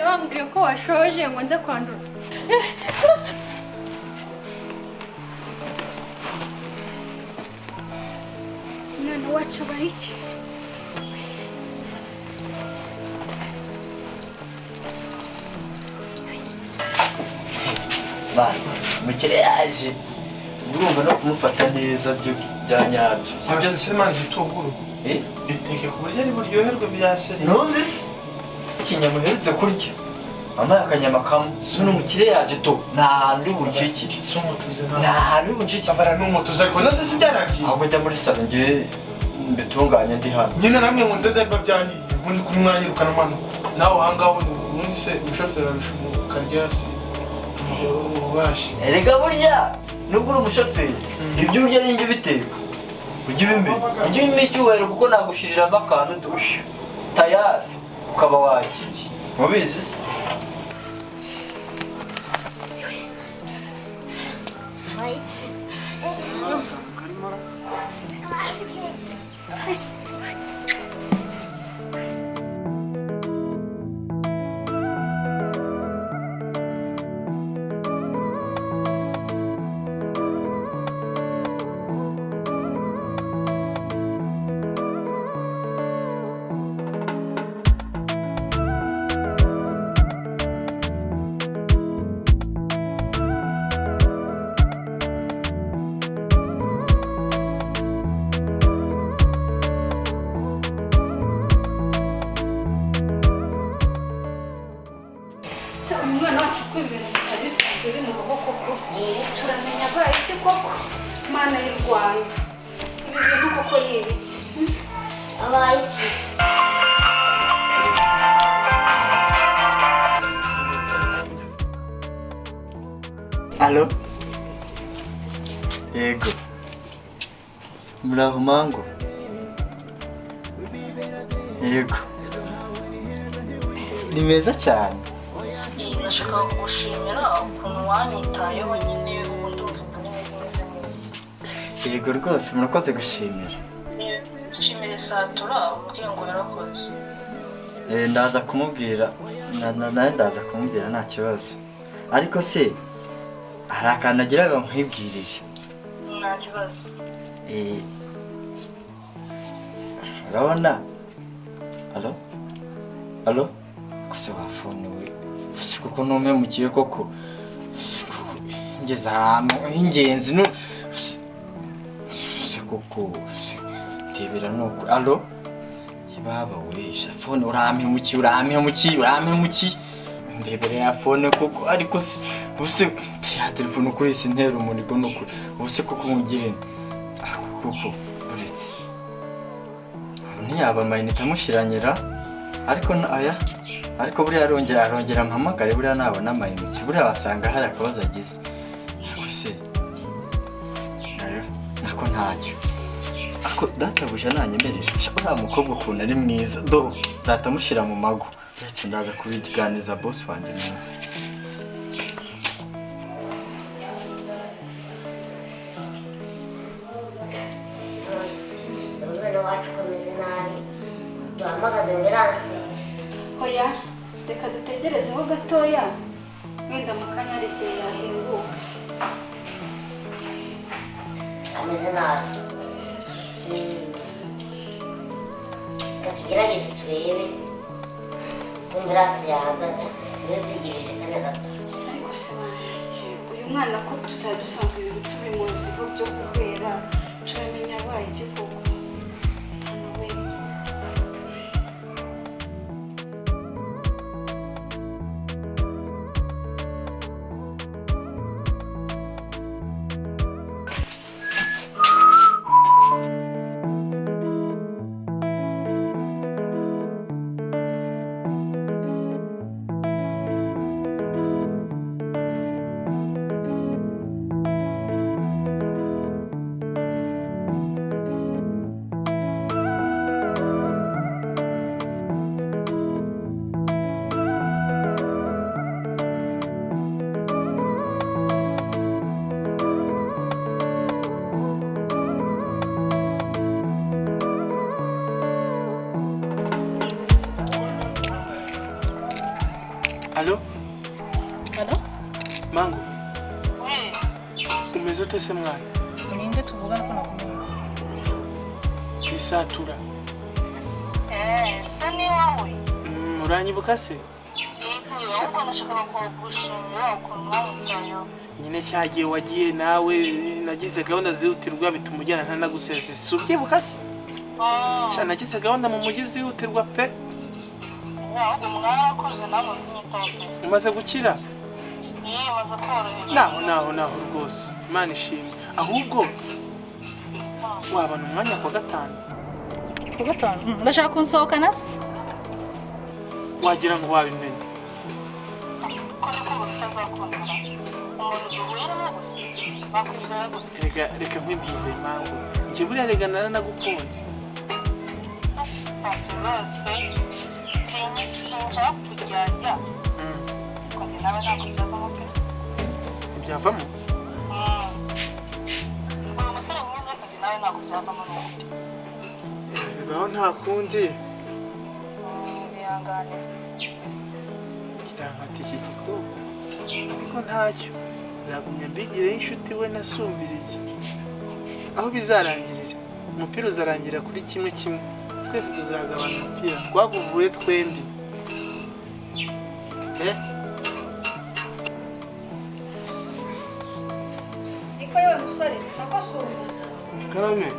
wambwiye ko washoje ngo nze kwandura. None wacu abaye iki? Mukire yaje urumva no kumufata neza byo bya nyabyo. Sibyo semana gitunguru. Biteke ku buryo ari buryoherwe bya seri. Ntuzi se ikinyama uherutse kurya amaye akanyama kamwe suno mukire yaje to nta hantu buncikire Somo tuzena. nta hantu buncikire Abara n'umutuzo ariko nase sibyaragiye. ahubwo jya muri salo ngiye mbitunganya ndi hano. Nyina namwe mu nzeze mba byahiye. Ubundi kuri mwanya ukana mano. Nawe hangaho ubundi se umushoferi arushumu karyasi. Ubashi. Erega burya nubwo uri umushoferi ibyo urya n'ibyo biteka ujye ubimenya ujye ubimenya icyubahiro kuko nagushiriramo akantu dushya tayari ukaba wagiye mubizi se. Umwana wacu uko ibintu bitari bisanzwe biri mu maboko ko turamenya abaye iki koko Mana y'u Rwanda ibi bintu koko ni ibiki abaye iki Alo yego muraho mango yego ni meza cyane. nashaka kugushimira ukuntu wanyitayeho nyine ubundi uvuga n'ibimeze neza. Yego rwose murakoze gushimira. Nshimire Satura umbwira ngo yarakoze. Ndaza kumubwira nawe ndaza kumubwira nta kibazo ariko se hari akantu agiraga nkwibwirire. Nta kibazo. Urabona alo gusa wafone we si kuko ntumpemukiye koko ngeze ahantu h'ingenzi se koko tebera nuko alo baba we fone urampemukiye ndebere ya fone koko ariko se ya telefone kuri isi ntera umunigo nukuri ubuse koko mugire koko uretse ntiyaba amayinite amushiranyira ariko ariko buriya arongera mpamagare buriya nabona amayinite buriya wasanga hari akabazo agize ariko se nako ntacyo ako databuja nanyemerera uriya mukobwa ukuntu ari mwiza do zatamushyira mu mago ndetse ndaza kubiganiza boss wanjye nawe. Umwana wacu komeze nabi duhamagaze ambulance. Hoya reka dutegerezeho gatoya wenda mu kanya ari igihe yahinguka. Ameze nabi. Tugerageze turebe ambulance yaza dutegereje kanya gato. Ariko se uyu mwana ko tutari dusanzwe ibintu tubimuziho byo guhera turamenya abaye iki koko. umeze ute se mwana? Ninde tuvugana ko nakumenya? Isatura. Se ni wowe? Uranyibuka se? Ahubwo nashakaga kugushimira ukuntu mwamutayeho. Nyine cyagiye wagiye nawe nagize gahunda zihutirwa bituma ujyana ntanaguseze. Si ubyibuka se? Sha nagize gahunda mu mujyi zihutirwa pe. Ahubwo mwarakoze namwe mwitaho pe. Umaze gukira? Maze koroherwa. Naho rwose. Imana ishimwe. Ahubwo wabana umwanya kwa gatanu. Kwa gatanu? Ndashaka kunsohokana se? Wagira ngo wabimenye. Ko niko bitazakundana. Umuntu duhuyemo gusa bakwizera gute? Reka nkwibwire impamvu. Njye buriya rega naranagukunze. Rwose sinshaka kuryarya. Kundi nawe ntabwo byavamo pe. Ntibyavamo? Uyu musore mwiza kundi nawe ntabwo byavamo n'ubundi. Bibaho nta kundi. Ndihangane. Kirangati iki gikobwa. Ariko ntacyo. Nzagumya mbigireho inshuti we nasumbiriye. Aho bizarangirira. Umupira uzarangira kuri kimwe. Twese tuzagabana umupira. Twaguvuye twembi. Niko yewe musore nakosura. Karame.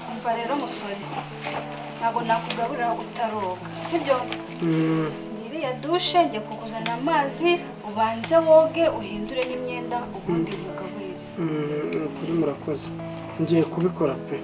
Umva rero musore ntabwo nakugaburira utaroga sibyo? Iriya dushe njye kukuzanira amazi ubanze woge uhindure n'imyenda ubundi mugaburire. Kuri murakoze. Ngiye kubikora pe.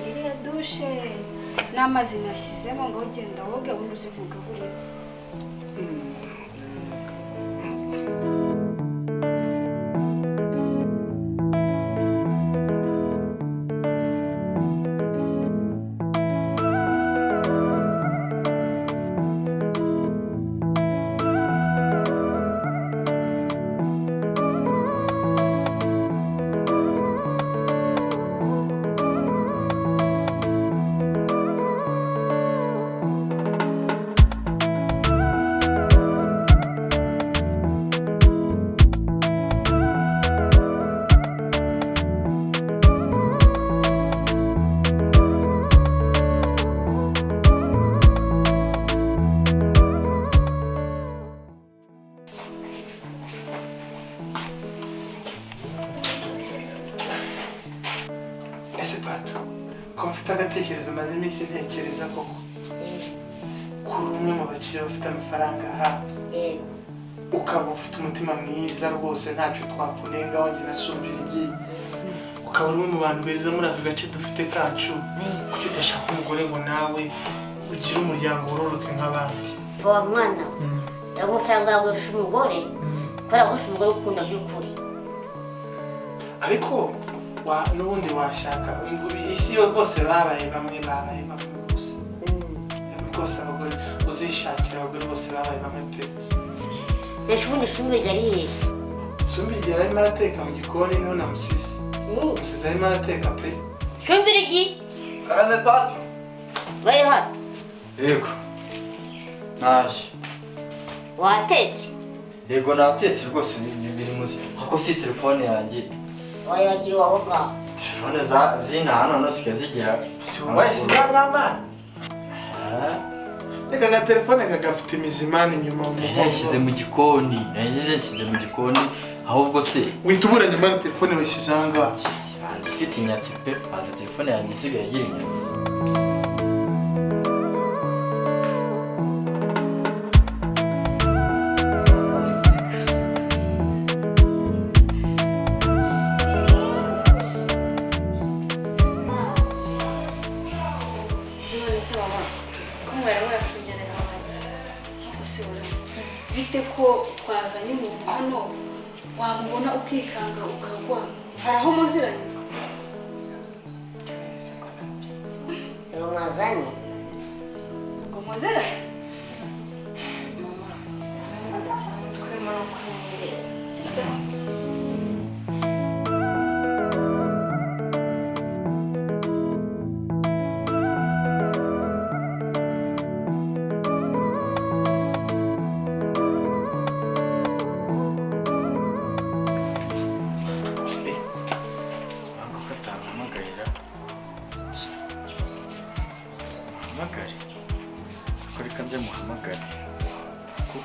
Iriya dushe n'amazi nashyizemo ngo ugenda woge ubundi uze mugaburire. ko mfite agatekerezo maze iminsi ntekereza koko kuri umwe mu bakiriya bafite amafaranga aha ukaba ufite umutima mwiza rwose ntacyo twakunengaho njye nasumbira igihe ukaba uri mu bantu beza muri aka gace dufite kacu, kuki udashaka umugore ngo nawe ugire umuryango wororoke nk'abandi? Wa mwana amafaranga yawe yagusha umugore kubera gusha umugore ukunda by'ukuri. Ariko n'ubundi washaka isi yo rwose babaye bamwe gusa. Rwose abagore uzishakira abagore bose babaye bamwe pe. Ejo ubundi shumbi ryari hehe? Shumbi ryari arimo arateka mu gikoni niho namusize. Musize arimo arateka pe. Shumbi rigi? Karame patu. Bayo hano? Yego. Naje. Watetse? Yego natetse rwose biri muzi. Ako si telefone yanjye. Wayagira iwawe ngaho. Telefone zina hano nosiga zigira. Si wowe sizangama. Reka ga telefone kagafite imizimana inyuma mu mugongo. Nashyize mu gikoni. Nashyize mu gikoni ahubwo se wituburanye muri telefone wayisizanga. Banza ifite inyatsi pe. Banza telefone yanjye isigaye igira inyatsi. bite ko twazanye umuntu hano wamubona ukikanga ukagwa, hari aho muziranye? Mwazanye? Ngo muziranye? Twemera kumubwira. Sibyo? Reka nze muhamagare ko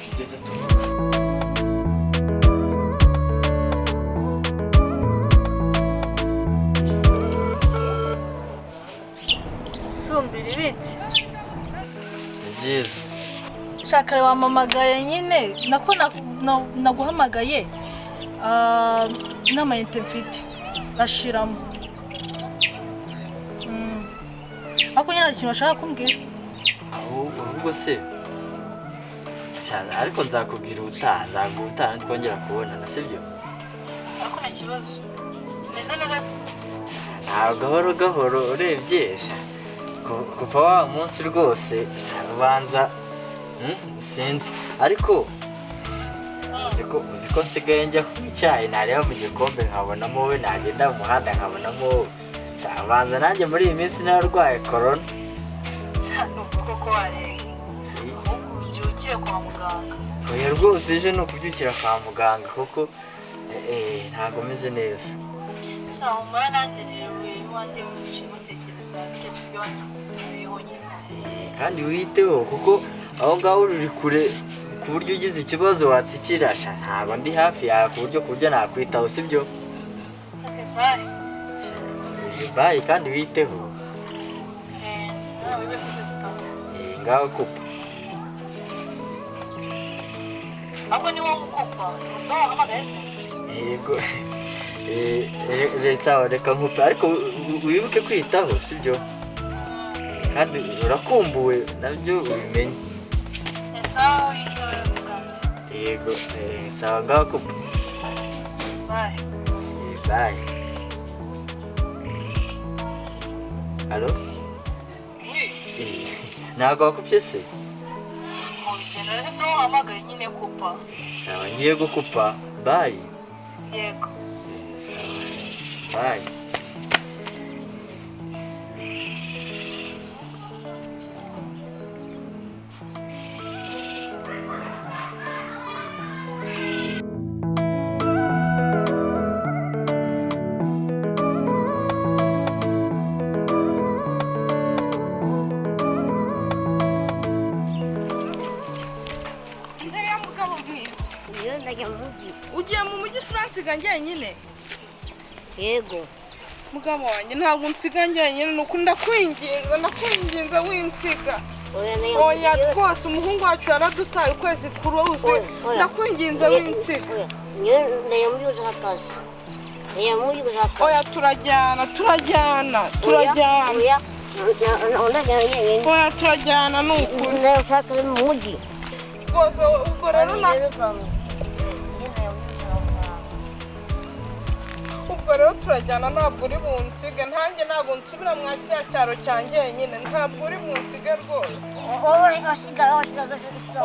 tugeze Sumbira ibiti. byiza. Shaka wamamagaye nyine nako naguhamagaye n'amayinite mfite bashiramo. Ako nyine ikintu bashaka kumbwira. Ahubwo se cyane ariko nzakubwira ubutaha twongera kubonana sibyo? ariko nta kibazo meze neza. Ntabwo gahoro urebye kuva wa munsi rwose ubanza sinzi ariko uzi ko nsigaye njya ku icyayi nareba mu gikombe nkabonamo wowe, nagenda mu muhanda nkabonamo wowe. Ubanza nanjye muri iyi minsi narwaye korona. Nubwo koko warenze ahubwo ubyukiye kwa muganga. Oya rwose ejo ni ukubyukira kwa muganga kuko ntabwo meze neza. Humura nanjye rero iwanjye wicaye mutekereza icyo kibyo wanyuriyeho nyine. Kandi witeho kuko aho ngaho uri kure ku buryo ugize ikibazo watsikira. Ntabwo ndi hafi yawe ku buryo nakwitaho sibyo? Bye kandi witeho. Ngaho kupa. Ako ni wowe ukupa umusoro wahamagaye se? Yego. Sawa reka nkupe ariko wibuke kwitaho sibyo? Kandi urakumbuwe nabyo ubimenye. Sawa witwara muganga. Yego sawa ngaho kupa. Bye. Bye. Allo? Oui. Ntabwo wakupye se? Mubije nari zo wahamagaye nyine kupa. Sawa ngiye gukupa. Bye. Yego. Sawa. Bye. Ugiye mu mujyi uransiga njyenyine? Yego. Mugabo wanjye ntabwo nsiga njyenyine, nuko ndakwinginza winsiga. Oya rwose umuhungu wacu yaradutaye ukwezi kuruze, ndakwinginza winsiga. Ndayambyuza akazi. Iya muri gushaka. Oya turajyana. Oya. Onda cyane. Oya turajyana nuko. Ndashaka mu mujyi. Rwose ubwo rero ubwo rero turajyana ntabwo uri bunsige ntange ntabwo nsubira mwa kiriya cyaro cyanjye nyine ntabwo uri bunsige rwose.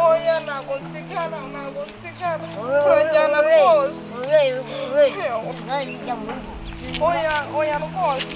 Oya ntabwo nsigara turajyana rwose. Oya rwose.